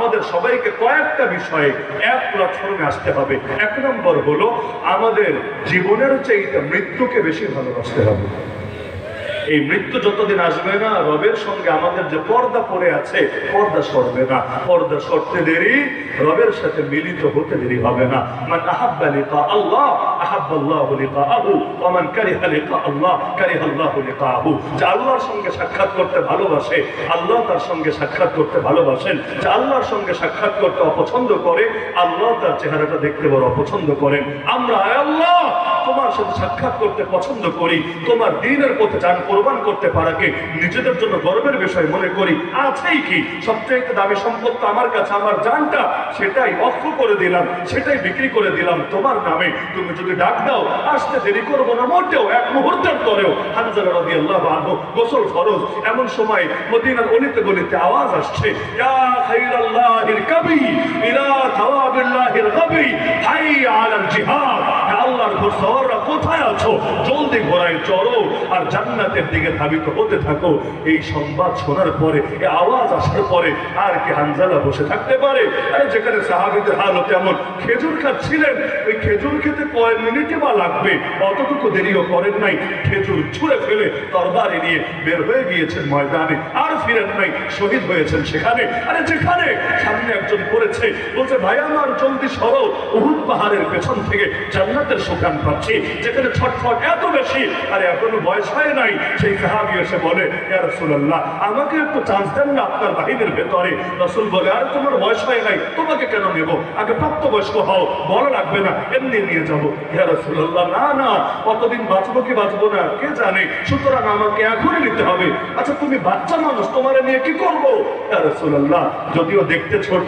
আমাদের সবাইকে কয়েকটা বিষয়ে এক প্ল্যাটফর্মে আসতে হবে। এক নম্বর হলো আমাদের জীবনের চাইতে মৃত্যুকে বেশি ভালোবাসতে হবে। এই মৃত্যু যতদিন আসবে না, রবের সঙ্গে আমাদের যে পর্দা পড়ে আছে, পর্দা সরবে না। পর্দা সরতে দেরি, রবের সাথে মিলিত হতে দেরি হবে না। মান আহাব্বা লিকা আল্লাহ আহাব্বাল্লাহু লিকাহু ওয়া মান কারিহা লিকা আল্লাহ কারিহাল্লাহু লিকাহু। যে আল্লাহর সঙ্গে সাক্ষাৎ করতে ভালোবাসে, আল্লাহ তার সঙ্গে সাক্ষাৎ করতে ভালোবাসেন। যে আল্লাহর সঙ্গে সাক্ষাৎ করতে অপছন্দ করে, আল্লাহ তার চেহারাটা দেখতে বড় অপছন্দ করেন। আমরা আয় আল্লাহ তোমার সাথে সাক্ষাৎ করতে পছন্দ করি, তোমার দ্বীনের পথে জান কোরবান করতে পারাকে নিজেদের জন্য গর্বের বিষয় মনে করি। আছেই কি সবচেয়ে দামি সম্পদ তো আমার কাছে আমার জানটা, সেটাই অক্ষ করে দিলাম, সেটাই বিক্রি করে দিলাম তোমার নামে। তুমি যদি ডাক দাও আসতে দেরি করবো না মোটেও, এক মুহূর্তের পরেও। হানজালা রাদিয়াল্লাহু আনহু গোসল ফরজ, এমন সময় মদিনার অলিতে গলিতে আওয়াজ আসছে, ইয়া খাইরাল্লাহিল কাবি ইলা থাওয়াবিল্লাহিল গাবি হাইয়া আলাল জিহাদ। আল্লাহর ঘোড়সওয়াররা কোথায় আছো, জলদি ঘোড়ায় চড়ো আর জান্নাতের দিকে ধাবিত হতে থাকো। এই সংবাদ শোনার পরে, এই আওয়াজ আসার পরে আর কি হানজালা বসে থাকতে পারে? আরে যেখানে সাহাবীদের হালত এমন, খেজুর খাচ্ছিলেন, ওই খেজুর খেতে কয়েক মিনিটে বা লাগবে, অতটুকু দেরিও করেন নাই। খেজুর ছুঁড়ে ফেলে তরবারি নিয়ে বের হয়ে গিয়েছেন ময়দানে, আর ফিরেন নাই, শহীদ হয়েছেন সেখানে। আরে যেখানে সামনে একজন পড়েছে, বলছে ভাই আমার জলদি সরো, উহুদ পাহাড়ের পেছন থেকে জান্নাতের সুঘ্রাণ পাচ্ছি। যেখানে ছটফট এত বেশি, আরে এখনো বয়স হয় নাই। সেই সাহাবী এসে বলে, ইয়া রাসূলুল্লাহ আমাকে একটু চান্স দেন না আপনার বাহিনীর ভেতরে। রাসূল বলে, আরে তোমার বয়স হয় নাই, তোমাকে কেন নেব, আগে প্রাপ্তবয়স্ক হও, বলা লাগবে না, এমনি নিয়ে যাবো। ইয়া রাসূলুল্লাহ না না, কতদিন বাঁচবো কি বাঁচবো না কে জানে, সুতরাং আমাকে এখনই নিতে হবে। আচ্ছা তুমি বাচ্চা মানুষ, তোমারে নিয়ে কি করবো? ইয়া রাসূলুল্লাহ যদিও দেখতে ছোট,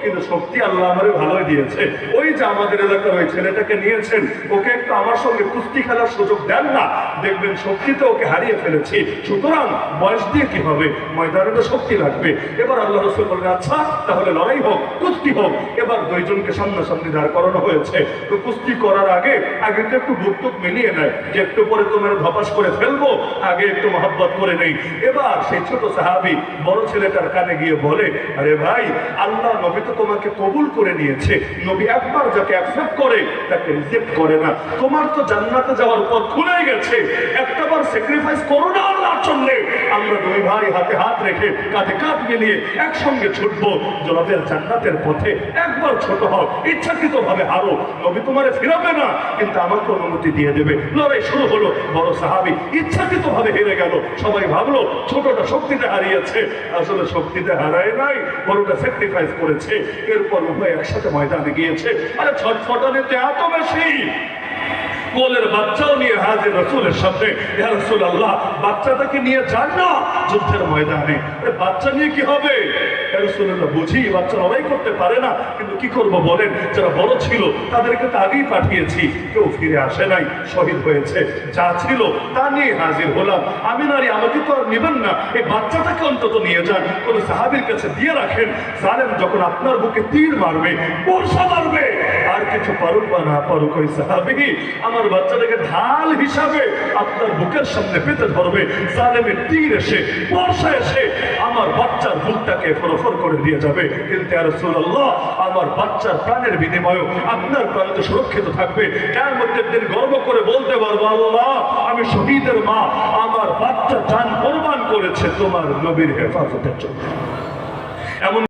কিন্তু শক্তি আল্লাহ আমারে ভালোই দিয়েছে। ওই যে আমাদের এলাকার ওই ছেলেটাকে নিয়েছেন, ওকে একটু আমার সঙ্গে কুস্তি খেলার সুযোগ দেন না, দেখবেন শক্তিতে ওকে হারিয়ে ফেলেছি। সুতরাং বয়স দিয়ে কি হবে, ময়দানে তো শক্তি লাগবে। এবার আল্লাহ রাসূল বললেন, আচ্ছা তাহলে লড়াই হোক, কুস্তি হোক। এবার দুইজনকে সামনাসামনি দাঁড় করানো হয়েছে। তো কুস্তি করার আগে আগে তো একটু বুকটুক মিলিয়ে নেয়, যে একটু পরে তোমার ধপাস করে ফেলবো, আগে একটু মহব্বত করে নেই। এবার সেই ছোট সাহাবী বড় ছেলেটার কানে গিয়ে বলে, আরে ভাই আল্লাহ নবী তো তোমাকে কবুল করে নিয়েছে, নবী একবার যাকে অ্যাকসেপ্ট করে তাকে রিজেক্ট করে না। তোমার তো জান্নাতে যাওয়ার পথ খুলে গেছে, একটাবার স্যাক্রিফাইস করো না আল্লাহর জন্য। আমরা দুই ভাই হাতে হাত রেখে কাঁধে কাঁধ মিলিয়ে একসঙ্গে ছুটবো জনাবের জান্নাতের পথে। একবার ছোট হও, ইচ্ছাকৃত ভাবে হারো, নবী তোমারে ফিরাবে না, কিন্তু আমাকে অনুমতি দিয়ে দেবে। লড়াই শুরু হলো, বড় সাহাবী ইচ্ছাকৃত ভাবে হেরে গেল। সবাই ভাবলো ছোটটা শক্তিতে হারিয়েছে, আসলে শক্তিতে হারায় নাই, বড়টা স্যাক্রিফাইস করেছে। এরপর উভয় একসাথে ময়দানে গিয়েছে। আরে ছটফটানিতে এত বেশি, কোলের বাচ্চাও নিয়ে হাজির রাসূলের সামনে। ইয়া রাসূলুল্লাহ বাচ্চাটাকে নিয়ে যান না যুদ্ধের ময়দানে। বাচ্চা নিয়ে কি হবে? ইয়া রাসূলুল্লাহ বুঝি বাচ্চা লড়াই করতে পারে না, কিন্তু কি করব বলেন, যারা বড় ছিল তাদেরকে তো আগেই পাঠিয়েছি, কেউ ফিরে আসে নাই, শহীদ হয়েছে। যা ছিল তা নিয়ে হাজির হলাম। আমি নারী, আমাকে তো আর নেবেন না, এই বাচ্চাটাকে অন্তত নিয়ে যান, কোন সাহাবীর কাছে দিয়ে রাখেন। জানেন যখন আপনার বুকে তীর মারবে, বর্ষা মারবে, আর কিছু পারুক বা না পারুক, ওই সাহাবী আমার বাচ্চাটাকে ঢাল হিসাবে আপনার বুকের সামনে পেতে ধরবে। জালেমের তীর এসে, বর্ষা এসে আমার বাচ্চার বুকটাকে ফরফর করে দিয়ে যাবে। কিন্তু ইয়া রাসূলুল্লাহ আমার বাচ্চার প্রাণের বিনিময়ে আপনার প্রাণ তো সুরক্ষিত থাকবে। কিয়ামতের দিন গর্ব করে বলতে পারবো, আল্লাহ আমি শহীদের মা, আমার বাচ্চা জান কোরবান করেছে তোমার নবীর হেফাজতের জন্য। এমন